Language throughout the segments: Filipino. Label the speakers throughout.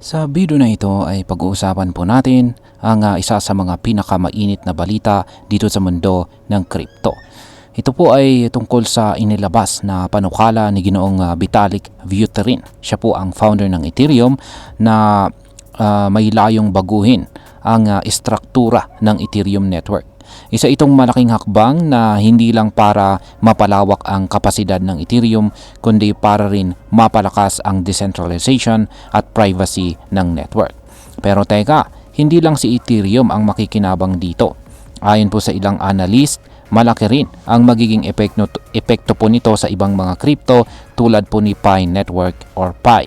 Speaker 1: Sa video na ito ay pag-uusapan po natin ang isa sa mga pinakamainit na balita dito sa mundo ng crypto. Ito po ay tungkol sa inilabas na panukala ni Ginoong Vitalik Buterin. Siya po ang founder ng Ethereum na may layong baguhin ang istruktura ng Ethereum network. Isa itong malaking hakbang na hindi lang para mapalawak ang kapasidad ng Ethereum kundi para rin mapalakas ang decentralization at privacy ng network. Pero teka, hindi lang si Ethereum ang makikinabang dito. Ayon po sa ilang analyst, malaki rin ang magiging epekto po nito sa ibang mga crypto tulad po ni Pi Network or Pi.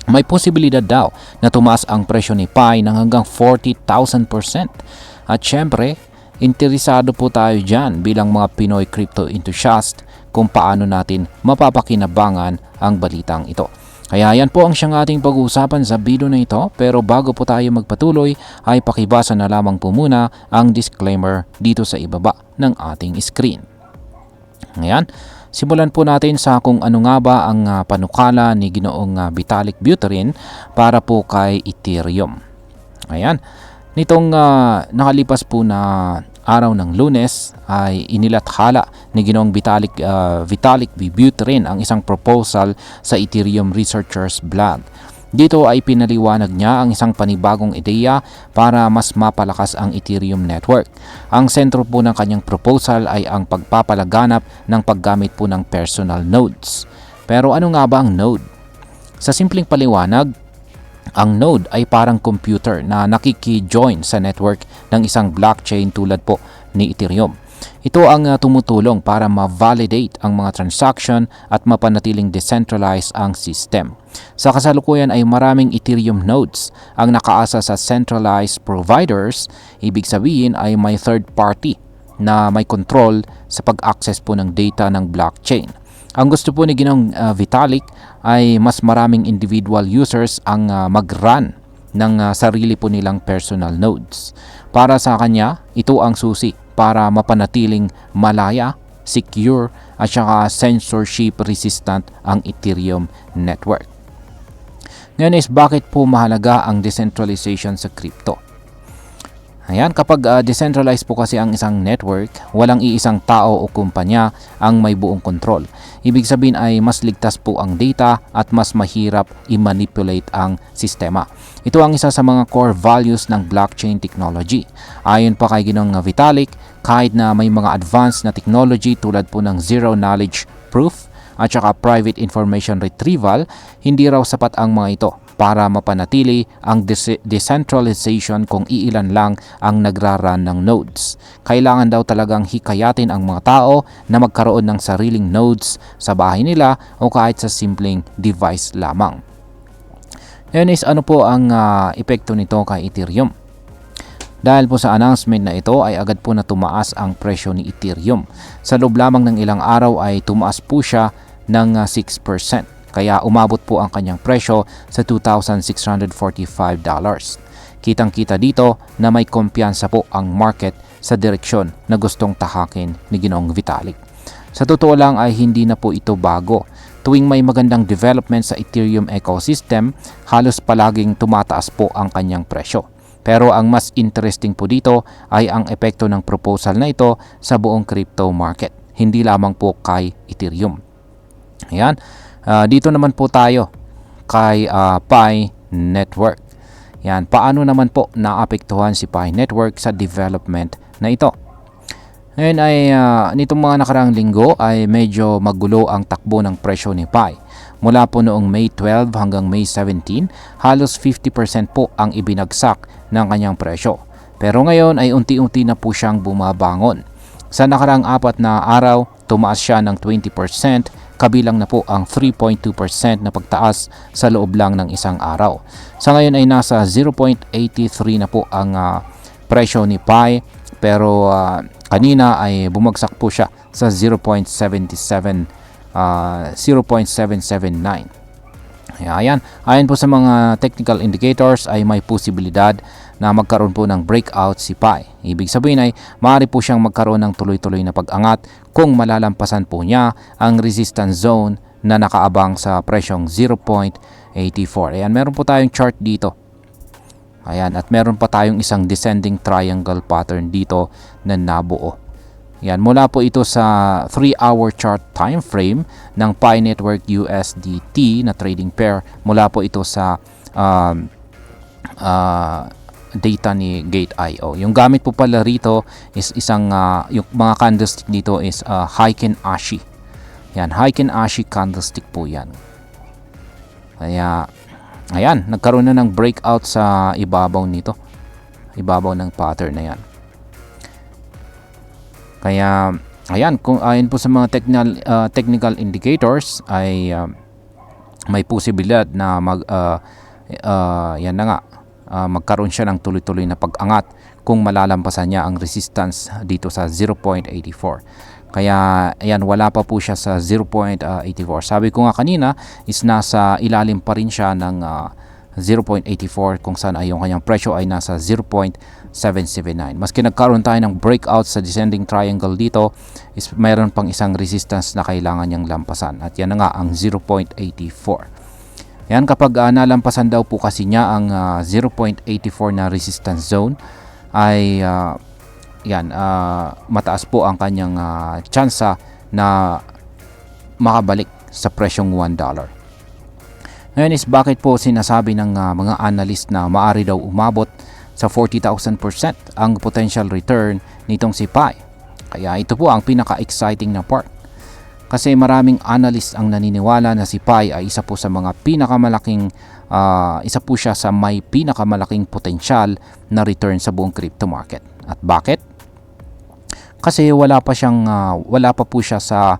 Speaker 1: May posibilidad daw na tumaas ang presyo ni Pi ng hanggang 40,000%. At syempre, interesado po tayo dyan bilang mga Pinoy crypto enthusiast kung paano natin mapapakinabangan ang balitang ito. Kaya yan po ang siyang ating pag-uusapan sa video na ito, pero bago po tayo magpatuloy ay pakibasa na lamang po muna ang disclaimer dito sa ibaba ng ating screen. Ngayon, simulan po natin sa kung ano nga ba ang panukala ni Ginoong Vitalik Buterin para po kay Ethereum. Ayan, nitong nakalipas po na araw ng Lunes ay inilathala ni Ginoong Vitalik Buterin ang isang proposal sa Ethereum Researchers blog. Dito ay pinaliwanag niya ang isang panibagong ideya para mas mapalakas ang Ethereum network. Ang sentro po ng kanyang proposal ay ang pagpapalaganap ng paggamit po ng personal nodes. Pero ano nga ba ang node? Sa simpleng paliwanag, ang node ay parang computer na nakiki-join sa network ng isang blockchain tulad po ni Ethereum. Ito ang tumutulong para ma-validate ang mga transaction at mapanatiling decentralized ang system. Sa kasalukuyan ay maraming Ethereum nodes ang nakaasa sa centralized providers. Ibig sabihin ay may third party na may control sa pag-access po ng data ng blockchain. Ang gusto po ni Ginoong Vitalik ay mas maraming individual users ang mag-run ng sarili po nilang personal nodes. Para sa kanya, ito ang susi para mapanatiling malaya, secure at saka censorship resistant ang Ethereum network. Ngayon is bakit po mahalaga ang decentralization sa crypto? Ayan, kapag decentralized po kasi ang isang network, walang iisang tao o kumpanya ang may buong kontrol. Ibig sabihin ay mas ligtas po ang data at mas mahirap i-manipulate ang sistema. Ito ang isa sa mga core values ng blockchain technology. Ayon pa kay Ginoong Vitalik, kahit na may mga advanced na technology tulad po ng zero knowledge proof at saka private information retrieval, hindi raw sapat ang mga ito para mapanatili ang decentralization kung iilan lang ang nagraran ng nodes. Kailangan daw talagang hikayatin ang mga tao na magkaroon ng sariling nodes sa bahay nila o kahit sa simpleng device lamang. Ngayon is ano po ang epekto nito kay Ethereum? Dahil po sa announcement na ito ay agad po na tumaas ang presyo ni Ethereum. Sa loob lamang ng ilang araw ay tumaas po siya ng 6%. Kaya umabot po ang kanyang presyo sa $2,645. Kitang-kita dito na may kumpiyansa po ang market sa direksyon na gustong tahakin ni Ginoong Vitalik. Sa totoo lang ay hindi na po ito bago. Tuwing may magandang development sa Ethereum ecosystem, halos palaging tumataas po ang kanyang presyo. Pero ang mas interesting po dito ay ang epekto ng proposal na ito sa buong crypto market, hindi lamang po kay Ethereum. Ayan. Dito naman po tayo kay Pi Network. Yan, paano naman po naapektuhan si Pi Network sa development na ito? Ngayon ay nitong mga nakaraang linggo ay medyo magulo ang takbo ng presyo ni Pi. Mula po noong May 12 hanggang May 17, halos 50% po ang ibinagsak ng kanyang presyo. Pero ngayon ay unti-unti na po siyang bumabangon. Sa nakaraang 4 na araw, tumaas siya ng 20%, kabilang na po ang 3.2% na pagtaas sa loob lang ng isang araw. Sa ngayon ay nasa 0.83 na po ang presyo ni Pi, pero kanina ay bumagsak po siya sa 0.779. Ayan, ayon po sa mga technical indicators ay may posibilidad na magkaroon po ng breakout si Pi. Ibig sabihin ay maaari po siyang magkaroon ng tuloy-tuloy na pag-angat kung malalampasan po niya ang resistance zone na nakaabang sa presyong 0.8 Ayan, meron po tayong chart dito. Ayan, at meron pa tayong isang descending triangle pattern dito na nabuo. Yan, mula po ito sa 3-hour chart time frame ng Pi Network USDT na trading pair. Mula po ito sa data ni Gate.io. Yung gamit po pala rito is isang yung mga candlestick dito is Heiken Ashi. Yan, Heiken Ashi candlestick po yan. Kaya ayan, nagkaroon na ng breakout sa ibabaw nito. Ibabaw ng pattern na yan. Kaya ayan, kung ayon po sa mga technical indicators ay may posibilidad na yan na nga, magkaroon siya ng tuloy-tuloy na pag-angat kung malalampasan niya ang resistance dito sa 0.84. Kaya ayan, wala pa po siya sa 0.84. Sabi ko nga kanina is nasa ilalim pa rin siya ng 0.84 kung saan ay yung kanyang presyo ay nasa 0.779. Maski nagkaroon tayo ng breakout sa descending triangle dito, is mayroon pang isang resistance na kailangan niyang lampasan. At yan na nga ang 0.84. Yan, kapag nalampasan daw po kasi niya ang 0.84 na resistance zone ay mataas po ang kanyang tsansa na makabalik sa presyong $1. Ngayon is bakit po sinasabi ng mga analyst na maari daw umabot sa 40,000% ang potential return nitong si Pi. Kaya ito po ang pinaka-exciting na part. Kasi maraming analyst ang naniniwala na si Pi ay isa po sa mga pinakamalalaking isa po siya sa may pinakamalaking potensyal na return sa buong crypto market. At bakit? Kasi wala pa po siya sa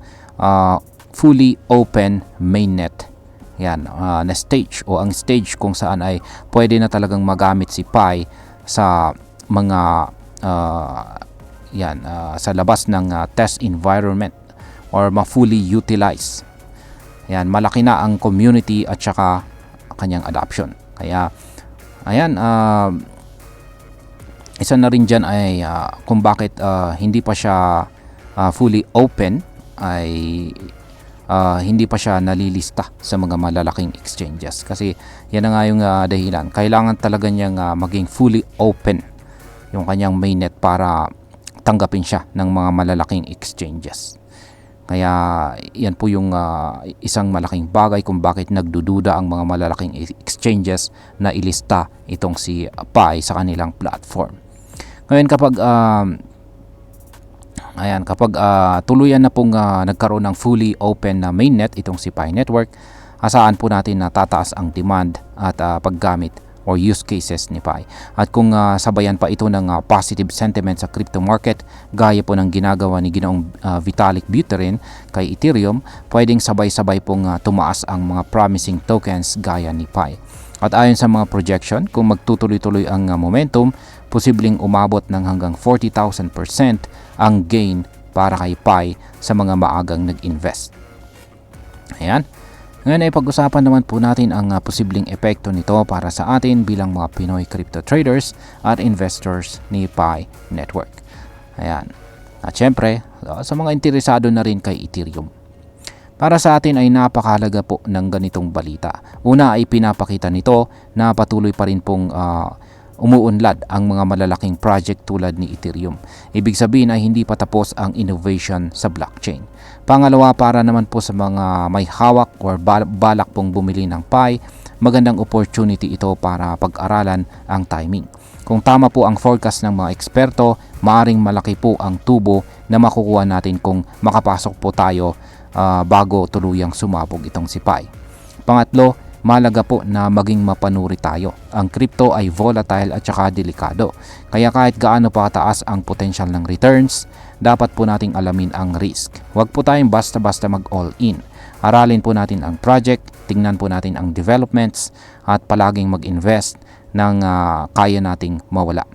Speaker 1: fully open mainnet. Yan, na stage o ang stage kung saan ay pwede na talagang magamit si Pi sa mga sa labas ng test environment or ma-fully utilize. Yan, malaki na ang community at saka kanyang adoption. Kaya ayan, isa na rin dyan ay kung bakit hindi pa siya fully open ay hindi pa siya nalilista sa mga malalaking exchanges. Kasi yan na nga yung dahilan. Kailangan talaga niyang maging fully open yung kanyang mainnet para tanggapin siya ng mga malalaking exchanges. Kaya yan po yung isang malaking bagay kung bakit nagdududa ang mga malalaking exchanges na ilista itong si Pi sa kanilang platform. Ngayon kapag tuluyan na pong nagkaroon ng fully open na mainnet itong si Pi Network, asahan po natin na tataas ang demand at paggamit or use cases ni Pi. At kung sabayan pa ito ng positive sentiment sa crypto market, gaya po ng ginagawa ni Ginoong Vitalik Buterin kay Ethereum, pwedeng sabay-sabay pong tumaas ang mga promising tokens gaya ni Pi. At ayon sa mga projection, kung magtutuloy-tuloy ang momentum, posibleng umabot ng hanggang 40,000% ang gain para kay Pi sa mga maagang nag-invest. Ayan. Ngayon ay pag-usapan naman po natin ang posibleng epekto nito para sa atin bilang mga Pinoy crypto traders at investors ni Pi Network. Ayan. At syempre, sa mga interesado na rin kay Ethereum. Para sa atin ay napakahalaga po ng ganitong balita. Una ay pinapakita nito na patuloy pa rin pong umuunlad ang mga malalaking project tulad ni Ethereum. Ibig sabihin ay hindi pa tapos ang innovation sa blockchain. Pangalawa, para naman po sa mga may hawak or balak pong bumili ng Pi, magandang opportunity ito para pag-aralan ang timing. Kung tama po ang forecast ng mga eksperto, maaring malaki po ang tubo na makukuha natin kung makapasok po tayo bago tuluyang sumabog itong si Pi. Pangatlo, mahalaga po na maging mapanuri tayo. Ang crypto ay volatile at saka delikado. Kaya kahit gaano pa taas ang potential ng returns, dapat po nating alamin ang risk. Huwag po tayong basta-basta mag-all in. Aralin po natin ang project, tingnan po natin ang developments, at palaging mag-invest ng kaya nating mawala.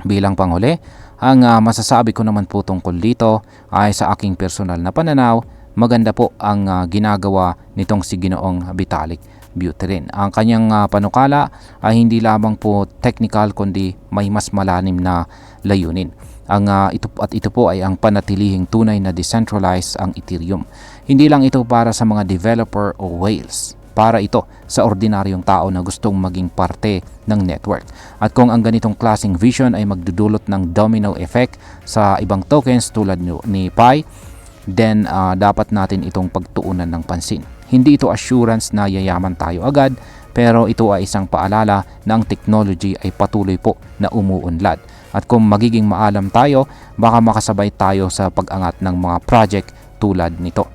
Speaker 1: Bilang panghuli, ang masasabi ko naman po tungkol dito ay sa aking personal na pananaw, maganda po ang ginagawa nitong si Ginoong Vitalik Buterin. Ang kanyang panukala ay hindi lamang po technical kundi may mas malalim na layunin. Ito po ay ang panatilihing tunay na decentralized ang Ethereum. Hindi lang ito para sa mga developer o whales. para ito sa ordinaryong tao na gustong maging parte ng network. At kung ang ganitong klaseng vision ay magdudulot ng domino effect sa ibang tokens tulad ni Pi, then dapat natin itong pagtuunan ng pansin. Hindi ito assurance na yayaman tayo agad, pero ito ay isang paalala na ang technology ay patuloy po na umuunlad. At kung magiging maalam tayo, baka makasabay tayo sa pag-angat ng mga project tulad nito.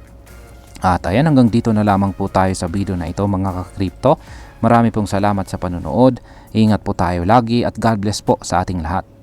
Speaker 1: At ayan, hanggang dito na lamang po tayo sa video na ito mga ka-crypto. Marami pong salamat sa panonood. Ingat po tayo lagi at God bless po sa ating lahat.